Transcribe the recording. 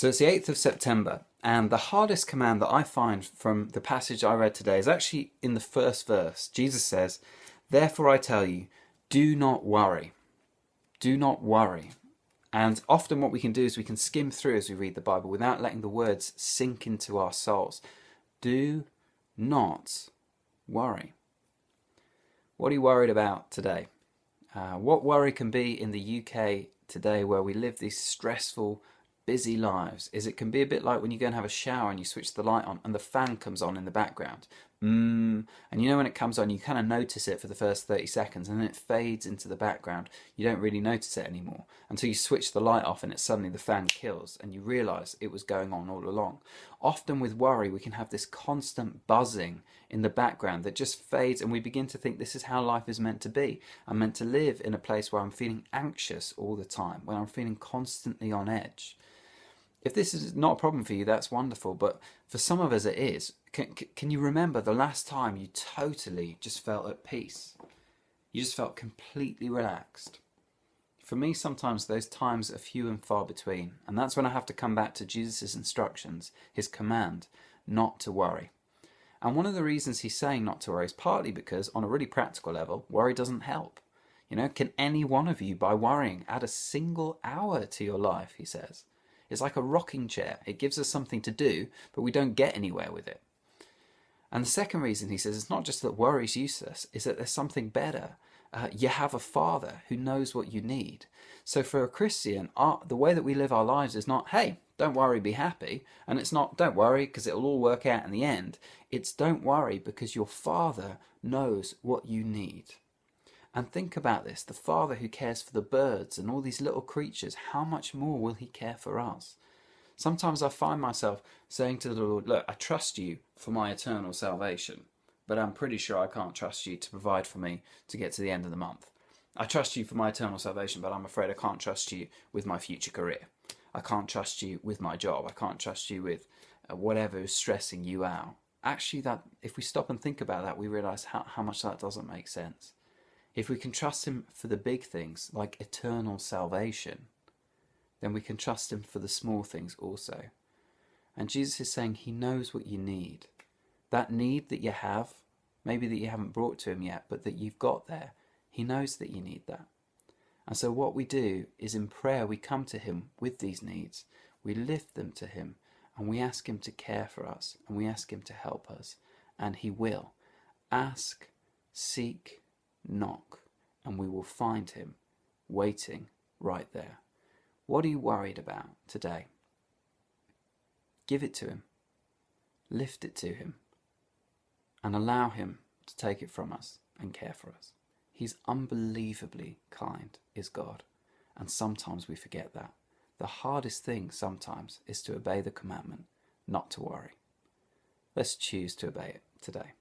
So it's the 8th of September, and the hardest command that I find from the passage I read today is actually in the first verse. Jesus says, "Therefore I tell you, do not worry. Do not worry." And often what we can do is we can skim through as we read the Bible without letting the words sink into our souls. Do not worry. What are you worried about today? What worry can be in the UK today, where we live these stressful, busy lives, is it can be a bit like when you go and have a shower and you switch the light on and the fan comes on in the background. And you know when it comes on, you kind of notice it for the first 30 seconds and then it fades into the background. You don't really notice it anymore until you switch the light off and it's suddenly the fan kills and you realise it was going on all along. Often with worry, we can have this constant buzzing in the background that just fades, and we begin to think this is how life is meant to be. I'm meant to live in a place where I'm feeling anxious all the time, where I'm feeling constantly on edge. If this is not a problem for you, that's wonderful, but for some of us it is. Can you remember the last time you totally just felt at peace? You just felt completely relaxed? For me, sometimes those times are few and far between, and that's when I have to come back to Jesus' instructions, his command, not to worry. And one of the reasons he's saying not to worry is partly because, on a really practical level, worry doesn't help. Can any one of you, by worrying, add a single hour to your life, he says? It's like a rocking chair. It gives us something to do, but we don't get anywhere with it. And the second reason he says it's not just that worry is useless, is that there's something better. You have a Father who knows what you need. So for a Christian, the way that we live our lives is not, hey, don't worry, be happy. And it's not, don't worry, because it'll all work out in the end. It's don't worry because your Father knows what you need. And think about this, the Father who cares for the birds and all these little creatures, how much more will he care for us? Sometimes I find myself saying to the Lord, look, I trust you for my eternal salvation, but I'm pretty sure I can't trust you to provide for me to get to the end of the month. I trust you for my eternal salvation, but I'm afraid I can't trust you with my future career. I can't trust you with my job. I can't trust you with whatever is stressing you out. Actually, that if we stop and think about that, we realise how much that doesn't make sense. If we can trust him for the big things, like eternal salvation, then we can trust him for the small things also. And Jesus is saying he knows what you need. That need that you have, maybe that you haven't brought to him yet, but that you've got there, he knows that you need that. And so what we do is in prayer we come to him with these needs. We lift them to him and we ask him to care for us and we ask him to help us. And he will. Ask, seek, knock, and we will find him waiting right there. What are you worried about today? Give it to him. Lift it to him. And allow him to take it from us and care for us. He's unbelievably kind, is God. And sometimes we forget that. The hardest thing sometimes is to obey the commandment, not to worry. Let's choose to obey it today.